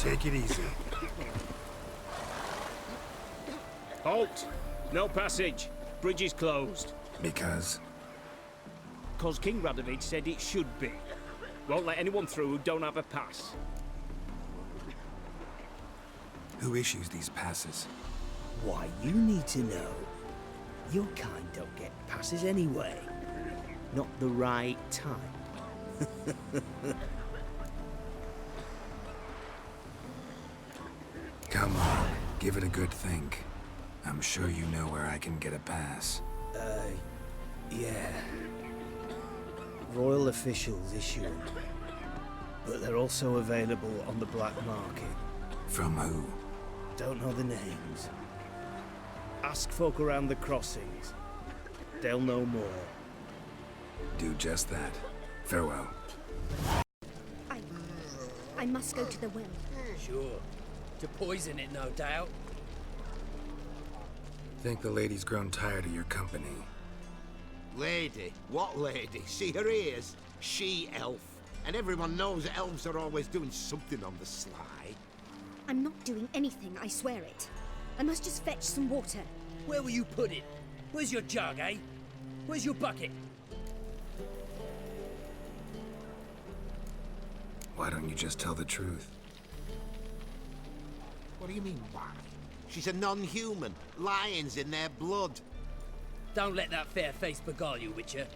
Take it easy. Halt! No passage. Bridge is closed. Because? Cause King Radovid said it should be. Won't let anyone through who don't have a pass. Who issues these passes? Why, you need to know. Your kind don't get passes anyway. Not the right time. Come on, give it a good think. I'm sure you know where I can get a pass. Yeah. Royal officials issue them. But they're also available on the black market. From who? Don't know the names. Ask folk around the crossings. They'll know more. Do just that. Farewell. I must go to the well. Sure. To poison it, no doubt. Think the lady's grown tired of your company. Lady? What lady? See her ears? She-elf. And everyone knows elves are always doing something on the sly. I'm not doing anything, I swear it. I must just fetch some water. Where will you put it? Where's your jug, eh? Where's your bucket? Why don't you just tell the truth? What do you mean, why? She's a non-human. Lions in their blood. Don't let that fair face beguile you, Witcher.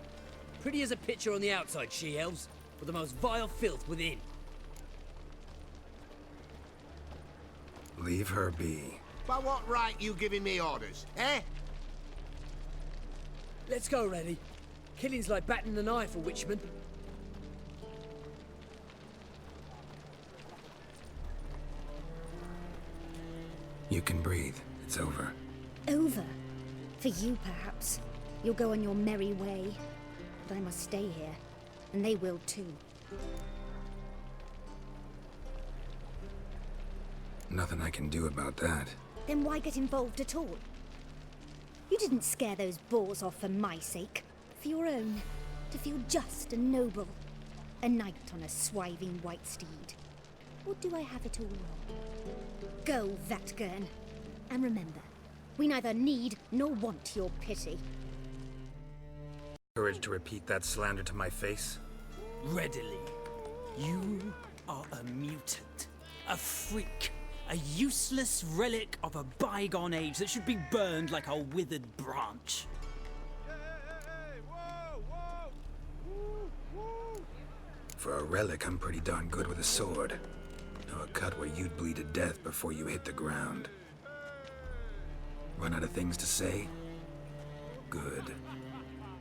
Pretty as a picture on the outside, she-elves, but the most vile filth within. Leave her be. By what right you giving me orders, eh? Let's go, Reddy. Killing's like batting an eye for witchmen. You can breathe. It's over. Over. For you, perhaps. You'll go on your merry way. But I must stay here. And they will too. Nothing I can do about that. Then why get involved at all? You didn't scare those boars off for my sake. For your own. To feel just and noble. A knight on a swiving white steed. Or do I have it all wrong? Go, Vatgern. And remember, we neither need nor want your pity. Courage to repeat that slander to my face? Readily. You are a mutant. A freak. A useless relic of a bygone age that should be burned like a withered branch. For a relic, I'm pretty darn good with a sword. Know a cut where you'd bleed to death before you hit the ground. Run out of things to say? Good.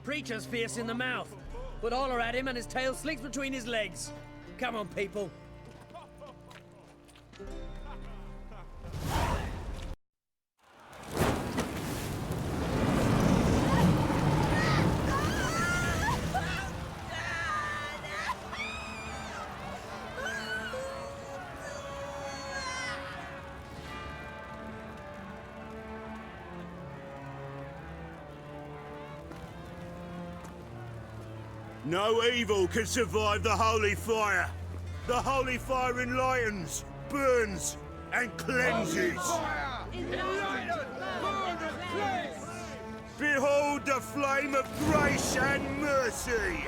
Preacher's fierce in the mouth, but holler at him and his tail slinks between his legs. Come on, people. No evil can survive the holy fire. The holy fire enlightens, burns, and cleanses. Behold the flame of grace and mercy.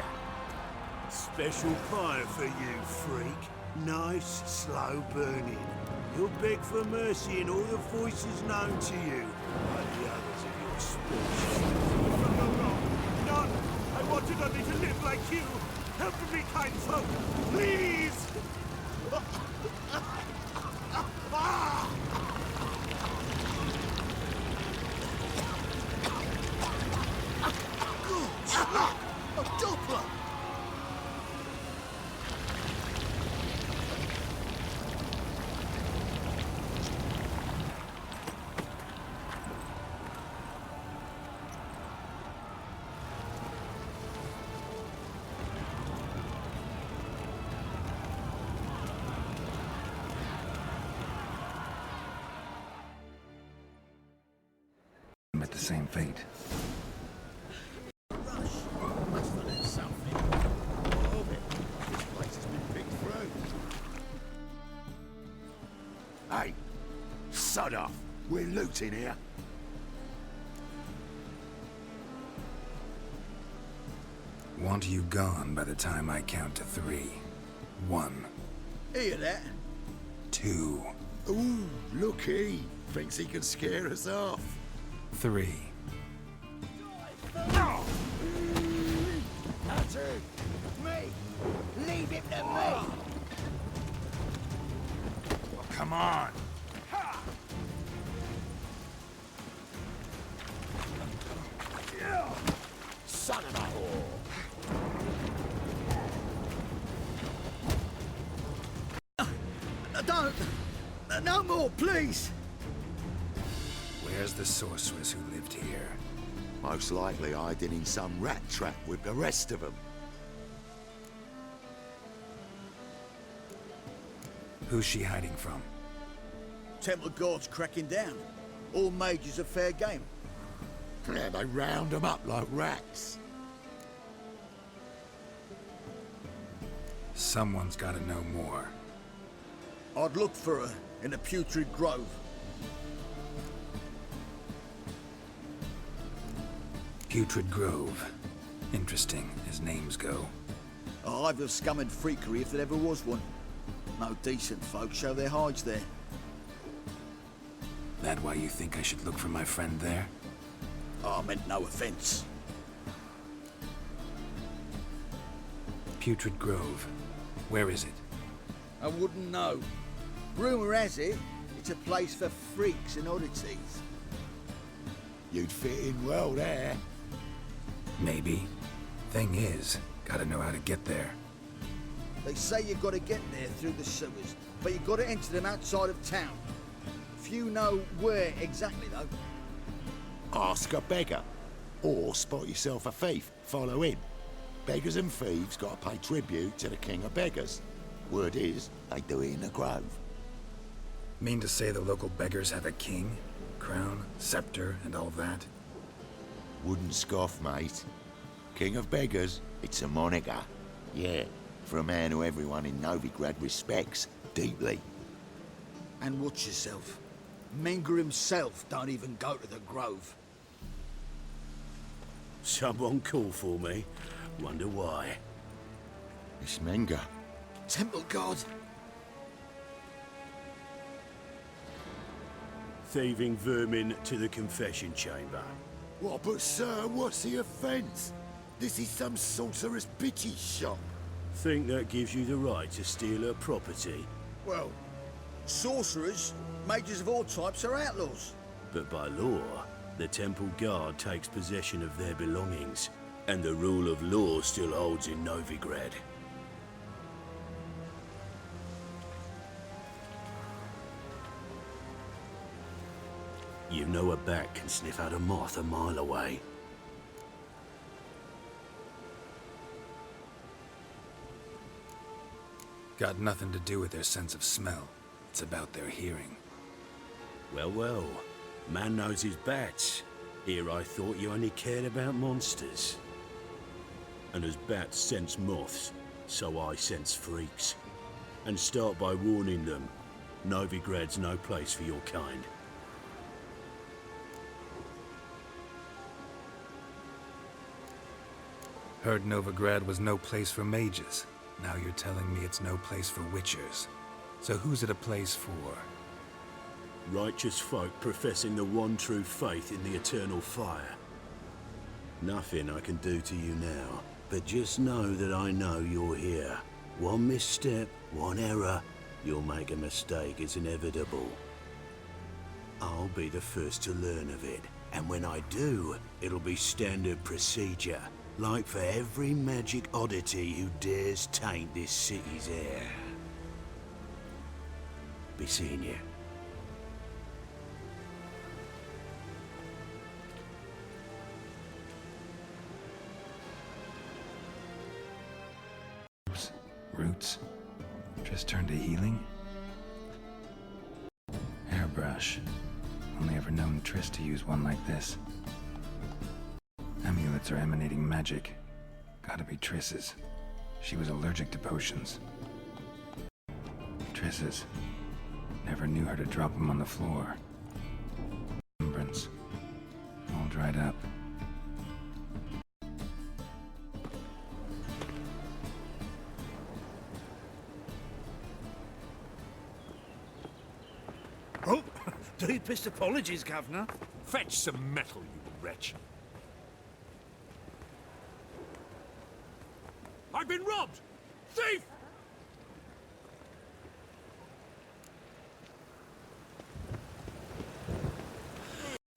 Special fire for you, freak. Nice, slow burning. You'll beg for mercy in all the voices known to you by the others of your species. None! I wanted only to live like you! Help me, kind folk! Please! A doppler! Met the same fate. Sod off. We're looting here. Want you gone by the time I count to 3. 1, Hear that? 2, Ooh, look he. Thinks he can scare us off. 3. That's it. Me. Leave him to me. Well, come on. Son of a whore. Don't. No more, please. Where's the sorceress who lived here? Most likely hiding in some rat trap with the rest of them. Who's she hiding from? Temple guards cracking down. All mages are fair game. Yeah, they round them up like rats. Someone's gotta know more. I'd look for her in the Putrid Grove. Putrid Grove. Interesting, as names go. A hive of scum and freakery if there ever was one. No decent folk show their hides there. That why you think I should look for my friend there? I meant no offence. Putrid Grove. Where is it? I wouldn't know. Rumour has it, it's a place for freaks and oddities. You'd fit in well there. Maybe. Thing is, gotta know how to get there. They say you gotta get there through the sewers, but you gotta enter them outside of town. Few know where exactly, though. Ask a beggar. Or spot yourself a thief. Follow him. Beggars and thieves gotta pay tribute to the king of beggars. Word is, they do it in the grove. Mean to say the local beggars have a king? Crown, scepter, and all that? Wouldn't scoff, mate. King of beggars, it's a moniker. Yeah, for a man who everyone in Novigrad respects deeply. And watch yourself. Menger himself don't even go to the grove. Someone call for me. Wonder why. It's Menger. Temple guard. Thieving vermin to the confession chamber. What, but sir, what's the offence? This is some sorcerer's bitch's shop. Think that gives you the right to steal her property? Well, sorcerers, mages of all types are outlaws. But by law, the temple guard takes possession of their belongings, and the rule of law still holds in Novigrad. You know a bat can sniff out a moth a mile away. Got nothing to do with their sense of smell. It's about their hearing. Well, well. Man knows his bats. Here I thought you only cared about monsters. And as bats sense moths, so I sense freaks. And start by warning them, Novigrad's no place for your kind. Heard Novigrad was no place for mages. Now you're telling me it's no place for witchers. So who's it a place for? Righteous folk professing the one true faith in the eternal fire. Nothing I can do to you now, but just know that I know you're here. One misstep, one error, you'll make a mistake, it's inevitable. I'll be the first to learn of it, and when I do, it'll be standard procedure. Like for every magic oddity who dares taint this city's air. Be seeing you. Roots? Just turned to healing? Hairbrush. Only ever known Triss to use one like this. Amulets are emanating magic. Gotta be Triss's. She was allergic to potions. Triss's. Never knew her to drop them on the floor. entrance. All dried up. Oh, deepest apologies, Governor. Fetch some metal, you wretch. I've been robbed! Thief!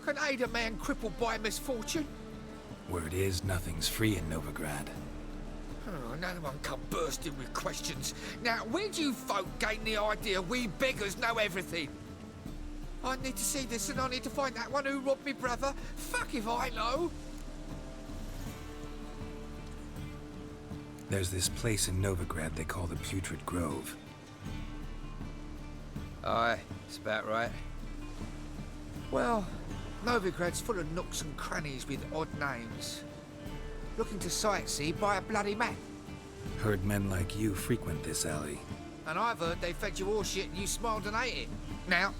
Can aid a man crippled by misfortune? Word is, nothing's free in Novigrad. Oh, no one come bursting with questions. Now, where do you folk gain the idea we beggars know everything? I need to see this and I need to find that one who robbed me brother. Fuck if I know. There's this place in Novigrad they call the Putrid Grove. Aye, it's about right. Well, Novigrad's full of nooks and crannies with odd names. Looking to sightsee by a bloody man. Heard men like you frequent this alley. And I've heard they fed you all shit and you smiled and ate it. Now,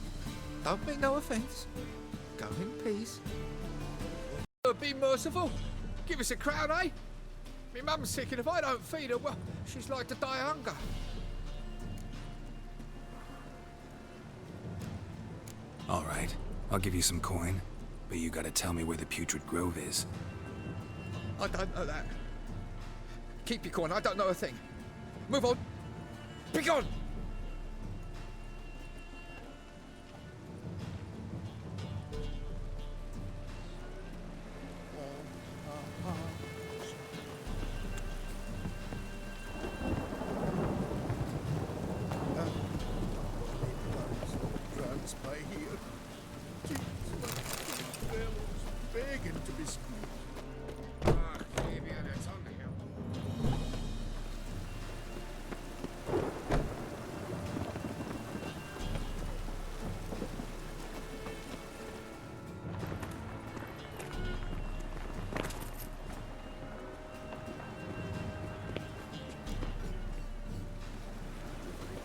don't mean no offence. Go in peace. Be merciful. Give us a crown, eh? Me mum's sick and if I don't feed her, well, she's like to die of hunger. All right, I'll give you some coin, but you gotta tell me where the Putrid Grove is. I don't know that. Keep your coin, I don't know a thing. Move on. Be gone!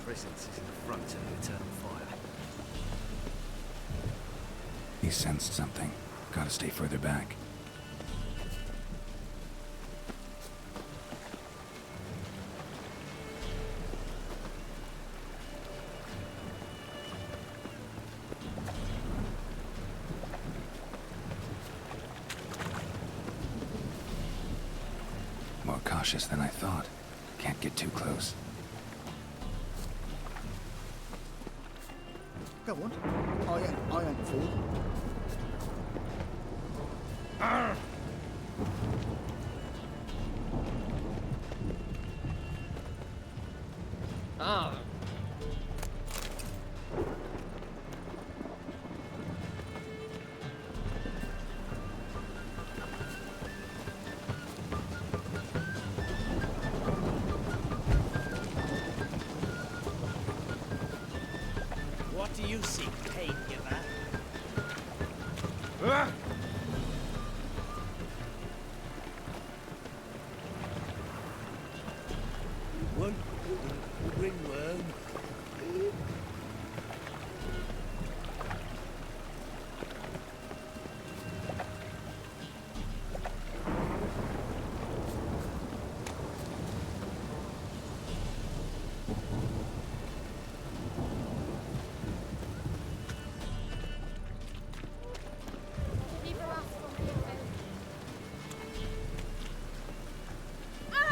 Presence is in the front of the eternal fire. He sensed something. Gotta stay further back. More cautious than I thought. Can't get too close. Go on. I ain't fooled. Ah. What do you seek, pain giver? One ringworm.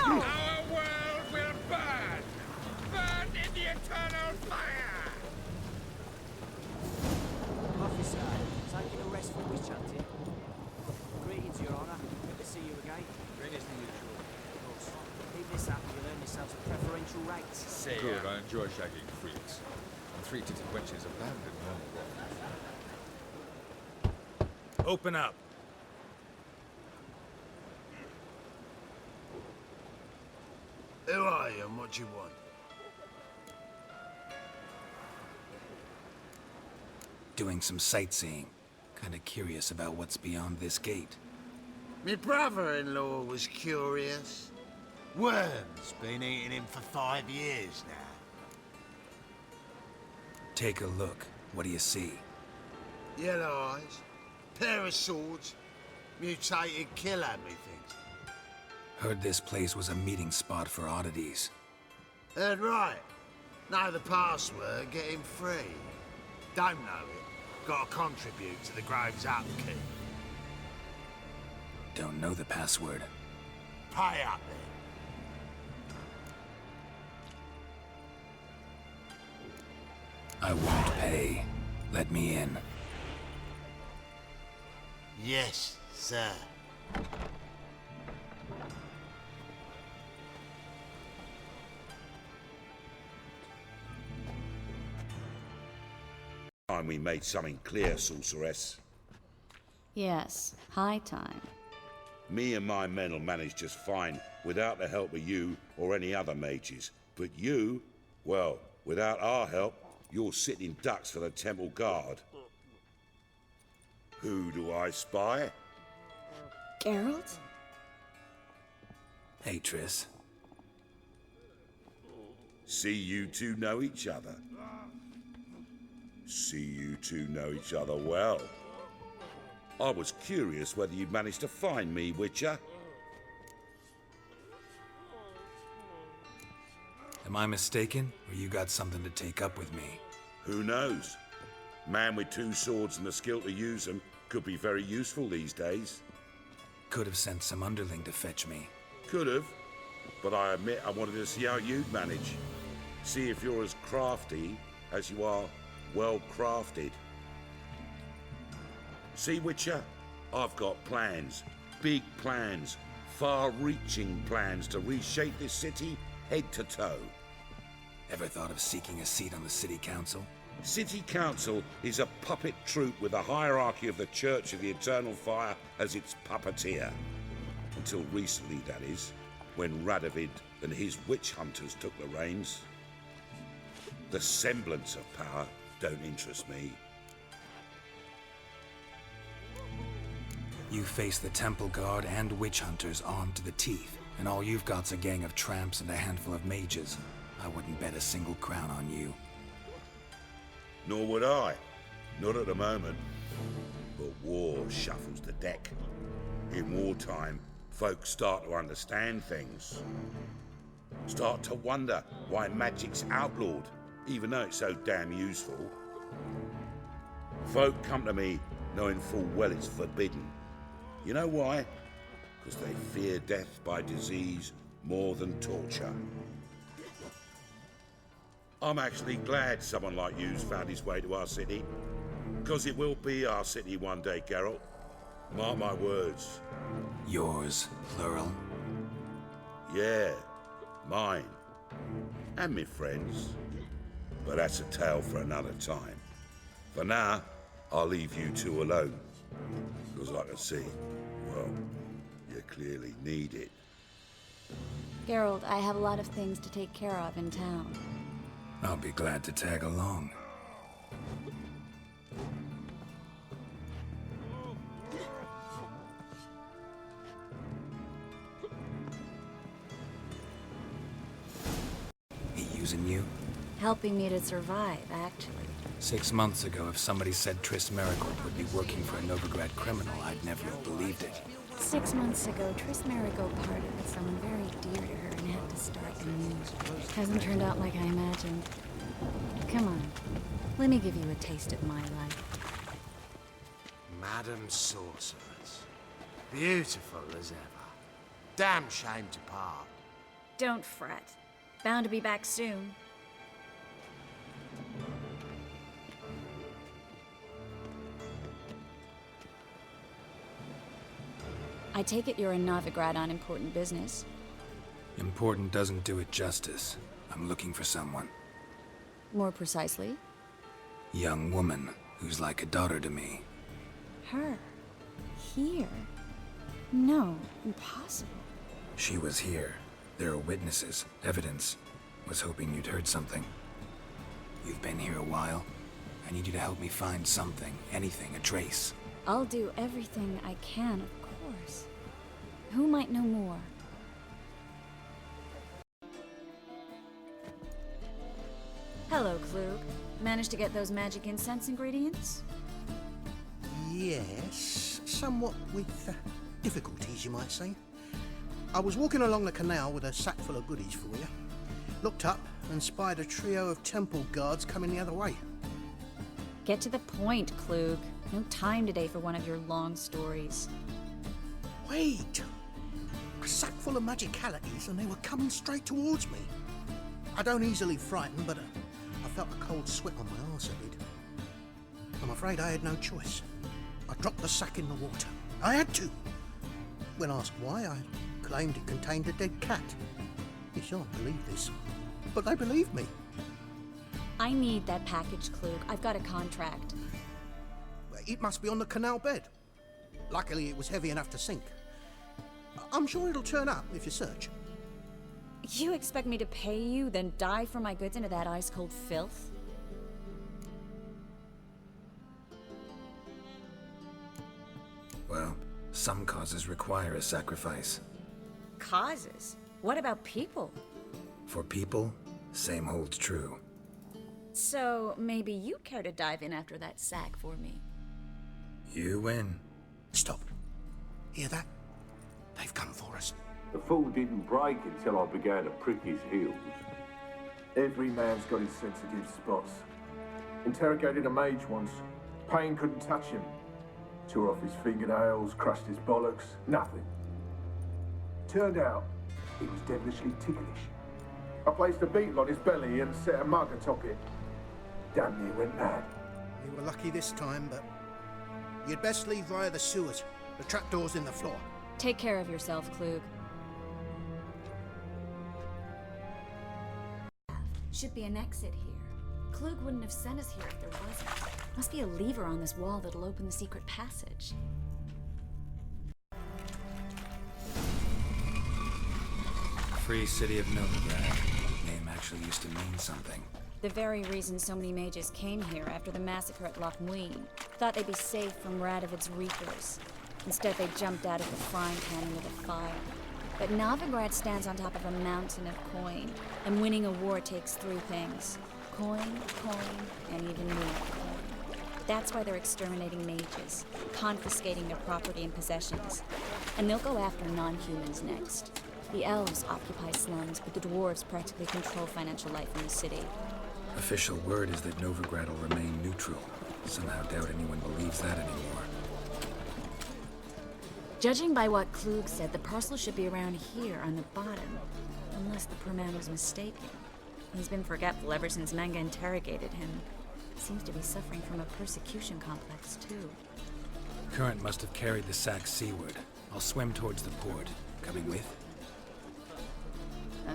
Our world will burn! Burn in the eternal fire! Officer, taking a rest from witch hunting. Greetings, Your Honour. Good to see you again. Greatest the usual. Of course. Keep this up and you'll earn yourselves preferential rates. Good, I enjoy shagging freaks. And three-titted wenches abound in normal world. Open up. Who are you and what do you want? Doing some sightseeing. Kinda curious about what's beyond this gate. My brother-in-law was curious. Worm's been eating him for 5 years now. Take a look. What do you see? Yellow eyes, Pair of swords, mutated killer, methinks. Heard this place was a meeting spot for oddities. Heard right. Know the password, get him free. Don't know it, gotta contribute to the Grove's upkeep. Don't know the password. Pay up then. I won't pay. Let me in. Yes, sir. Time we made something clear, sorceress. Yes, high time. Me and my men'll manage just fine without the help of you or any other mages. But you, well, without our help, you're sitting ducks for the temple guard. Who do I spy? Geralt? Hey, Triss. See you two know each other. See you two know each other well. I was curious whether you'd managed to find me, Witcher. Am I mistaken, or you got something to take up with me? Who knows? Man with two swords and the skill to use them could be very useful these days. Could have sent some underling to fetch me. Could have, but I admit I wanted to see how you'd manage. See if you're as crafty as you are well crafted. See, Witcher, I've got plans, big plans, far-reaching plans to reshape this city head to toe. Ever thought of seeking a seat on the city council? City council is a puppet troupe with a hierarchy of the Church of the Eternal Fire as its puppeteer. Until recently, that is, when Radovid and his witch hunters took the reins. The semblance of power don't interest me. You face the temple guard and witch hunters armed to the teeth, and all you've got's a gang of tramps and a handful of mages. I wouldn't bet a single crown on you. Nor would I. Not at the moment. But war shuffles the deck. In wartime, folks start to understand things. Start to wonder why magic's outlawed, even though it's so damn useful. Folk come to me knowing full well it's forbidden. You know why? Because they fear death by disease more than torture. I'm actually glad someone like you's found his way to our city. Because it will be our city one day, Geralt. Mark my words. Yours, plural? Yeah, mine. And me friends. But that's a tale for another time. For now, I'll leave you two alone. Because I can see, well, you clearly need it. Geralt, I have a lot of things to take care of in town. I'll be glad to tag along. He using you? Helping me to survive, actually. 6 months ago, if somebody said Triss Marigold would be working for a Novigrad criminal, I'd never have believed it. 6 months ago, Triss Marigold parted with someone very dear to her and had to start anew. Hasn't turned out like I imagined. Come on, let me give you a taste of my life. Madam Sorceress. Beautiful as ever. Damn shame to part. Don't fret. Bound to be back soon. I take it you're in Novigrad on important business. Important doesn't do it justice. I'm looking for someone. More precisely? Young woman who's like a daughter to me. Her? Here? No, impossible. She was here. There are witnesses, evidence. Was hoping you'd heard something. You've been here a while. I need you to help me find something, anything, a trace. I'll do everything I can, of course. Who might know more? Hello, Klug. Managed to get those magic incense ingredients? Yes, somewhat with difficulties, you might say. I was walking along the canal with a sack full of goodies for you. Looked up and spied a trio of temple guards coming the other way. Get to the point, Klug. No time today for one of your long stories. Wait! A sack full of magicalities and they were coming straight towards me. I don't easily frighten, but I felt a cold sweat on my arse, I did. I'm afraid I had no choice. I dropped the sack in the water. I had to. When asked why, I claimed it contained a dead cat. You shan't believe this, but they believed me. I need that package, Klug. I've got a contract. It must be on the canal bed. Luckily, it was heavy enough to sink. I'm sure it'll turn up if you search. You expect me to pay you, then dive for my goods into that ice-cold filth? Well, some causes require a sacrifice. Causes? What about people? For people, same holds true. So, maybe you'd care to dive in after that sack for me. You win. Stop. Hear that? They've come for us. The fall didn't break until I began to prick his heels. Every man's got his sensitive spots. Interrogated a mage once. Pain couldn't touch him. Tore off his fingernails, crushed his bollocks, nothing. Turned out, he was devilishly ticklish. I placed a beetle on his belly and set a mug atop it. Damn near went mad. You were lucky this time, but you'd best leave via the sewers. The trapdoor's in the floor. Take care of yourself, Klug. Should be an exit here. Klug wouldn't have sent us here if there wasn't. Must be a lever on this wall that'll open the secret passage. Free city of Novigrad. Name actually used to mean something. The very reason so many mages came here after the massacre at Loch Muin. Thought they'd be safe from Radovid's reapers. Instead, they jumped out of the frying pan into the fire. But Novigrad stands on top of a mountain of coin, and winning a war takes three things. Coin, and even more coin. That's why they're exterminating mages, confiscating their property and possessions. And they'll go after non-humans next. The elves occupy slums, but the dwarves practically control financial life in the city. Official word is that Novigrad will remain neutral. Somehow doubt anyone believes that anymore. Judging by what Klug said, the parcel should be around here on the bottom. Unless the poor man was mistaken. He's been forgetful ever since Manga interrogated him. Seems to be suffering from a persecution complex, too. Current must have carried the sack seaward. I'll swim towards the port. Coming with?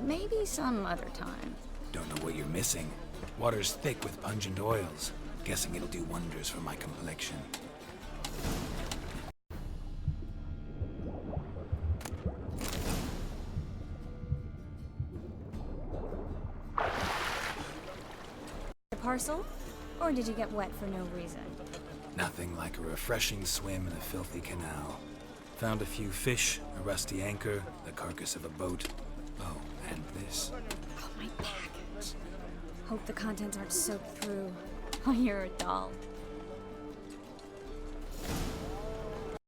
Maybe some other time. Don't know what you're missing. Water's thick with pungent oils. Guessing it'll do wonders for my complexion. The parcel? Or did you get wet for no reason? Nothing like a refreshing swim in a filthy canal. Found a few fish, a rusty anchor, the carcass of a boat. Oh, and this. Oh, my package. Hope the contents aren't soaked through. Oh, you're a doll.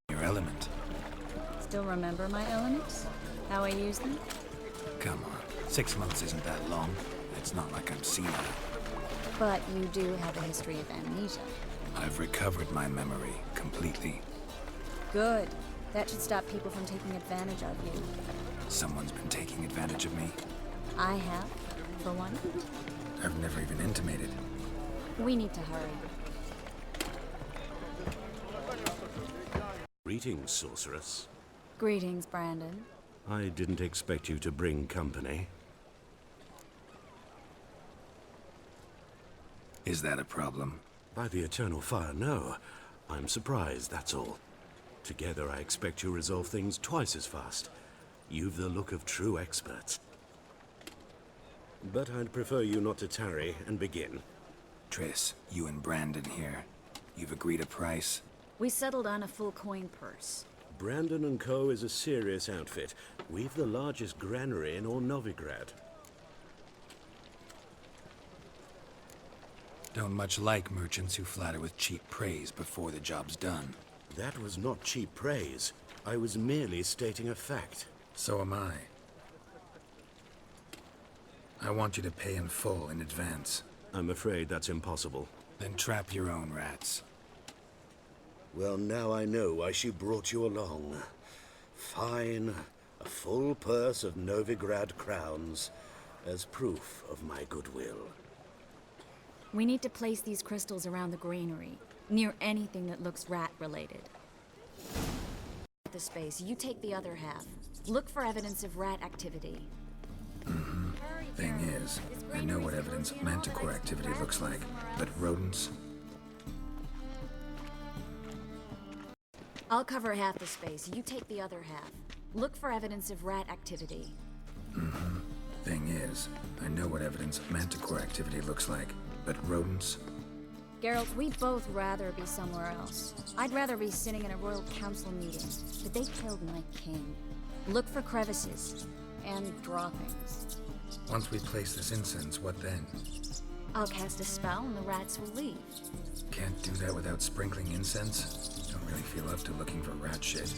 Your element. Still remember my elements? How I use them? Come on, 6 months isn't that long. It's not like I'm senile. But you do have a history of amnesia. I've recovered my memory completely. Good. That should stop people from taking advantage of you. Someone's been taking advantage of me. I have, for one. I've never even intimated. We need to hurry. Greetings, sorceress. Greetings, Brandon. I didn't expect you to bring company. Is that a problem? By the eternal fire, no. I'm surprised, that's all. Together, I expect you resolve things twice as fast. You've the look of true experts. But I'd prefer you not to tarry and begin. Triss, you and Brandon here. You've agreed a price? We settled on a full coin purse. Brandon & Co. is a serious outfit. We've the largest granary in all Novigrad. Don't much like merchants who flatter with cheap praise before the job's done. That was not cheap praise. I was merely stating a fact. So am I. I want you to pay in full in advance. I'm afraid that's impossible. Then trap your own rats. Well, now I know why she brought you along. Fine. A full purse of Novigrad crowns as proof of my goodwill. We need to place these crystals around the granary, near anything that looks rat-related. The space, you take the other half. Look for evidence of rat activity. Thing is, I know what evidence of manticore activity looks like, but rodents? I'll cover half the space, you take the other half. Look for evidence of rat activity. Thing is, I know what evidence of manticore activity looks like, but rodents? Geralt, we'd both rather be somewhere else. I'd rather be sitting in a royal council meeting, but they killed my king. Look for crevices and droppings. Once we place this incense, what then? I'll cast a spell and the rats will leave. Can't do that without sprinkling incense? Don't really feel up to looking for rat shit.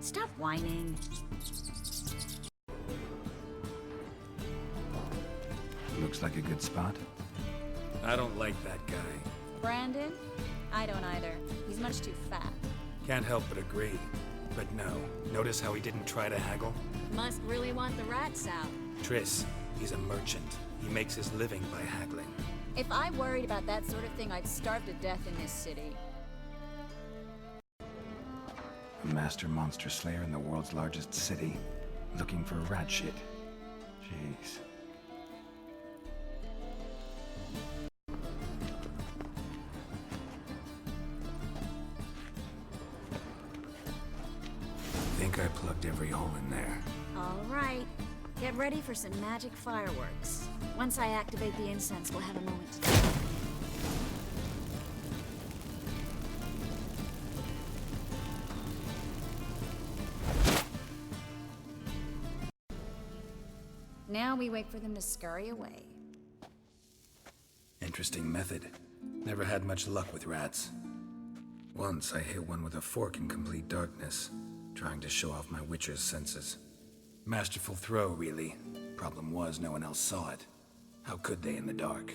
Stop whining. Looks like a good spot. I don't like that guy. Brandon? I don't either. He's much too fat. Can't help but agree. But no, notice how he didn't try to haggle? Must really want the rats out. Triss, he's a merchant. He makes his living by haggling. If I worried about that sort of thing, I'd starve to death in this city. A master monster slayer in the world's largest city, looking for rat shit. Jeez. Think I plugged every hole in there. All right. Get ready for some magic fireworks. Once I activate the incense, we'll have a moment to talk. Now we wait for them to scurry away. Interesting method. Never had much luck with rats. Once I hit one with a fork in complete darkness, trying to show off my witcher's senses. Masterful throw, really. Problem was, no one else saw it. How could they in the dark?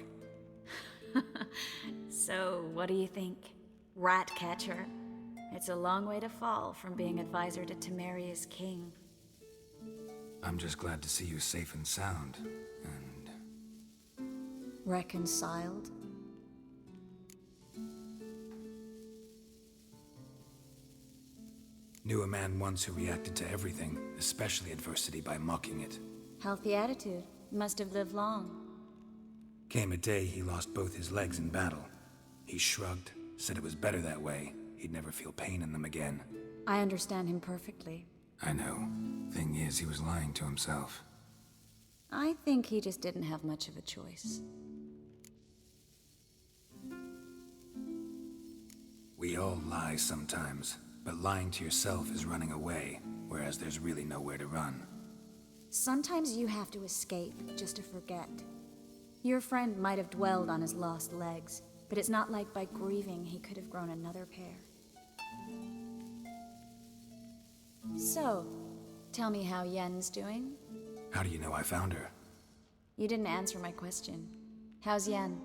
So, what do you think? Rat catcher? It's a long way to fall from being advisor to Temeria's king. I'm just glad to see you safe and sound, and... Reconciled? Knew a man once who reacted to everything, especially adversity, by mocking it. Healthy attitude. Must have lived long. Came a day he lost both his legs in battle. He shrugged, said it was better that way. He'd never feel pain in them again. I understand him perfectly. I know. Thing is, he was lying to himself. I think he just didn't have much of a choice. We all lie sometimes, but lying to yourself is running away, whereas there's really nowhere to run. Sometimes you have to escape just to forget. Your friend might have dwelled on his lost legs, but it's not like by grieving he could have grown another pair. So, tell me how Yen's doing? How do you know I found her? You didn't answer my question. How's Yen?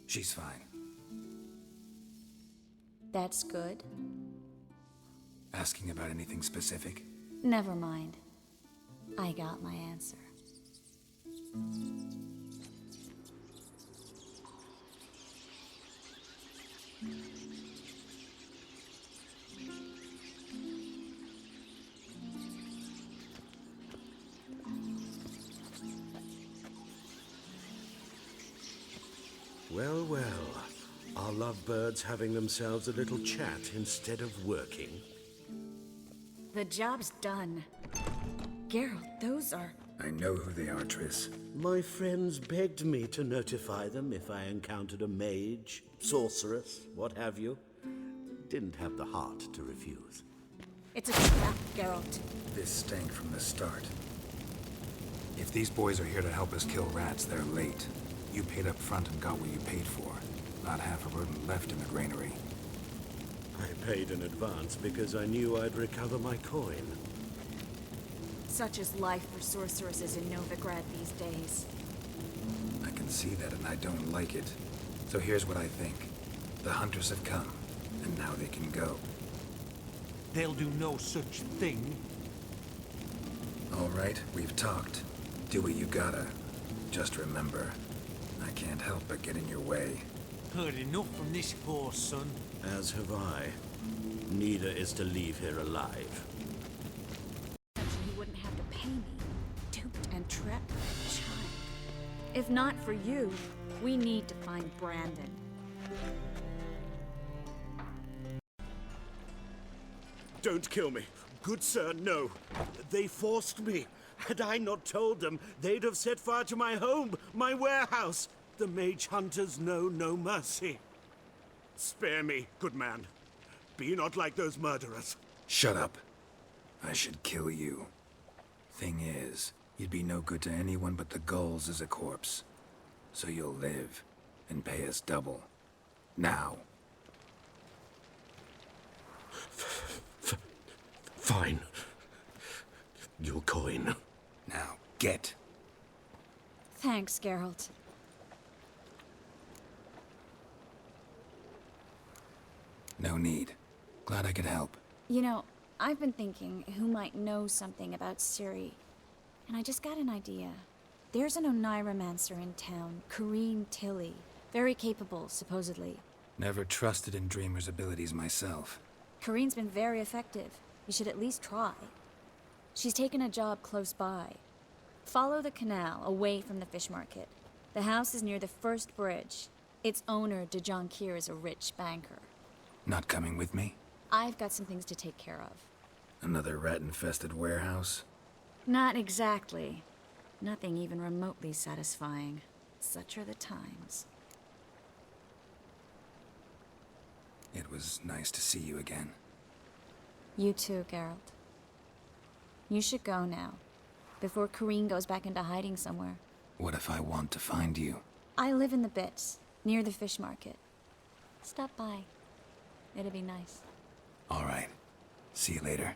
She's fine. That's good. Asking about anything specific? Never mind. I got my answer. Well, well. Are lovebirds having themselves a little chat instead of working? The job's done. Geralt, those are... I know who they are, Triss. My friends begged me to notify them if I encountered a mage, sorceress, what have you. Didn't have the heart to refuse. It's a trap, Geralt. This stank from the start. If these boys are here to help us kill rats, they're late. You paid up front and got what you paid for. Not half a rodent left in the granary. I paid in advance because I knew I'd recover my coin. Such is life for sorceresses in Novigrad these days. I can see that and I don't like it. So here's what I think. The hunters have come, and now they can go. They'll do no such thing. All right, we've talked. Do what you gotta. Just remember, I can't help but get in your way. Heard enough from this horse, son. As have I. Neither is to leave here alive. He wouldn't have to pay me. Duped and trapped like a child. If not for you, we need to find Brandon. Don't kill me. Good sir, no. They forced me. Had I not told them, they'd have set fire to my home, my warehouse. The mage hunters know no mercy. Spare me, good man. Be not like those murderers. Shut up. I should kill you. Thing is, you'd be no good to anyone but the gulls as a corpse. So you'll live, and pay us double. Now. Fine. Your coin. Now, get. Thanks, Geralt. No need. Glad I could help. You know, I've been thinking who might know something about Ciri. And I just got an idea. There's an Oneiromancer in town, Corrine Tilly. Very capable, supposedly. Never trusted in Dreamer's abilities myself. Corrine's been very effective. You should at least try. She's taken a job close by. Follow the canal, away from the fish market. The house is near the first bridge. Its owner, de Jonquier, is a rich banker. Not coming with me? I've got some things to take care of. Another rat-infested warehouse? Not exactly. Nothing even remotely satisfying. Such are the times. It was nice to see you again. You too, Geralt. You should go now, before Corrine goes back into hiding somewhere. What if I want to find you? I live in the Bits, near the fish market. Stop by. It'll be nice. All right. See you later.